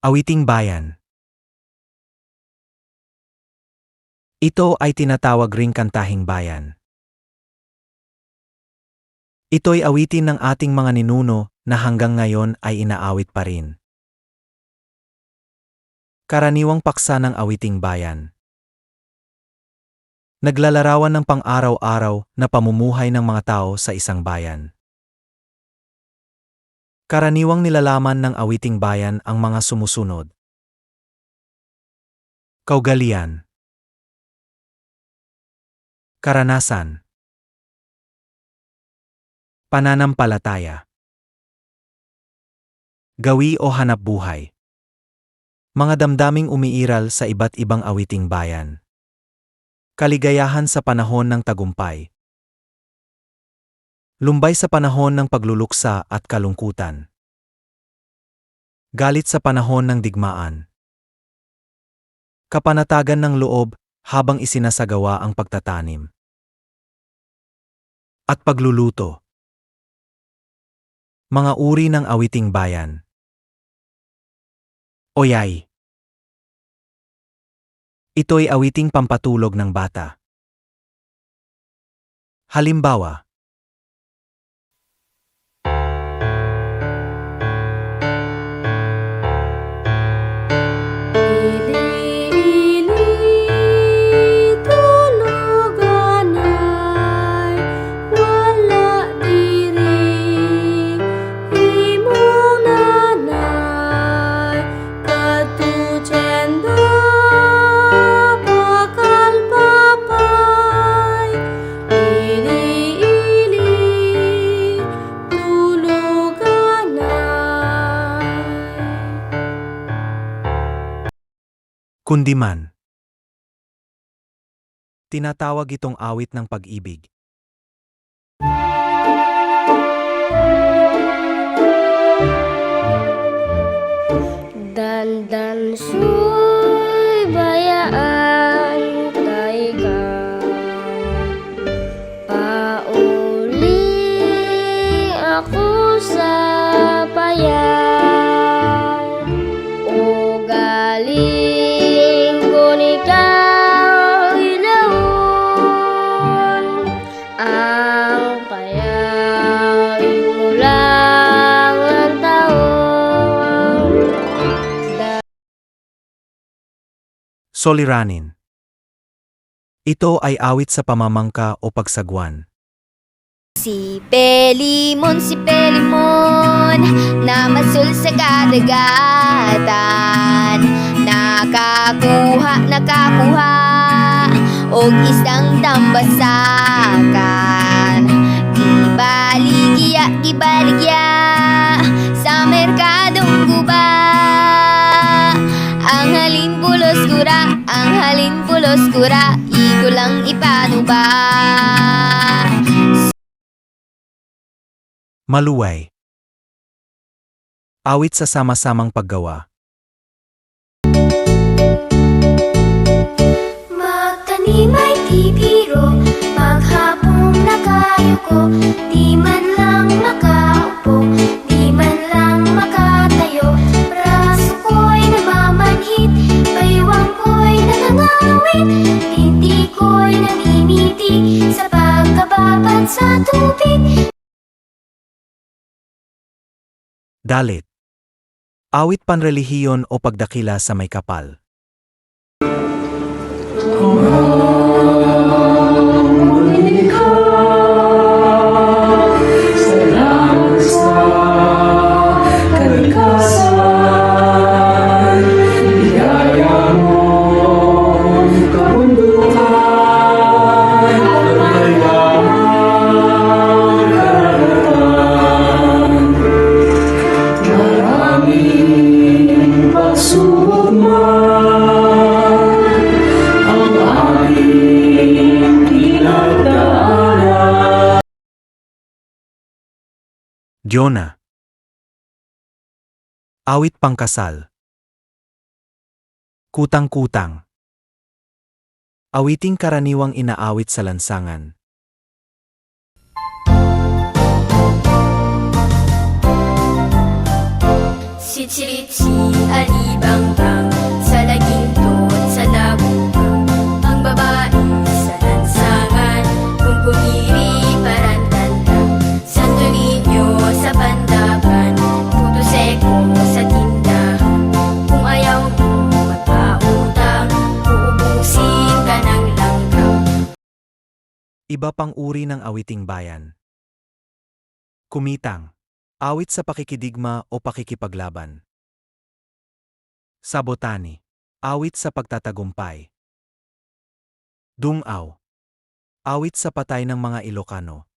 Awiting bayan. Ito ay tinatawag ring kantahing bayan. Ito'y awitin ng ating mga ninuno na hanggang ngayon ay inaawit pa rin. Karaniwang paksa ng awiting bayan. Naglalarawan ng pang-araw-araw na pamumuhay ng mga tao sa isang bayan. Karaniwang nilalaman ng awiting bayan ang mga sumusunod. Kaugalian. Karanasan. Pananampalataya. Gawi o hanapbuhay. Mga damdaming umiiral sa iba't ibang awiting bayan. Kaligayahan sa panahon ng tagumpay. Lumbay sa panahon ng pagluluksa at kalungkutan. Galit sa panahon ng digmaan. Kapanatagan ng loob habang isinasagawa ang pagtatanim. At pagluluto. Mga uri ng awiting bayan. Oyay. Ito'y awiting pampatulog ng bata. Halimbawa. Kundiman. Tinatawag itong awit ng pag-ibig. Dandan su'y bayaan kay ka, pauli ako sa payan, o galing ko ikaw ilaon, ang payain mo lang ang taon. Soliranin. Ito ay awit sa pamamangka o pagsagwan. Si Pelimon, namasul sa kadagatan, nakakuha, og isang tambasakan. Gibaligya, sa merkadong guba, ang halin pulos kura, igo lang ipanuba. Maluway. Awit sa sama-samang paggawa. Magtanim ay di biro, maghapong nakayuko, di man lang makaupo, di man lang makatayo. Braso ko'y namamanhid, baywang ko'y nangangawit, binti ko'y namimiti sa pagkababad sa tubig. Dalit. Awit panrelihiyon o pagdakila sa may kapal. Jonah. Awit pangkasal. Kutang-kutang. Awiting karaniwang inaawit sa lansangan. Sitsirit si Alibanggang, sa lagintot, sa labubang. Ang babae sa lansangan, kung pumiri parantandang. Santo Niño sa Pandaban, Puto Seko sa tindahan. Kung ayaw mo magpautang, uubusin ka ng langgam. Iba pang uri ng awiting bayan. Kumitang. Awit sa pakikidigma o pakikipaglaban. Sabotani. Awit sa pagtatagumpay. Dungaw. Awit sa patay ng mga Ilocano.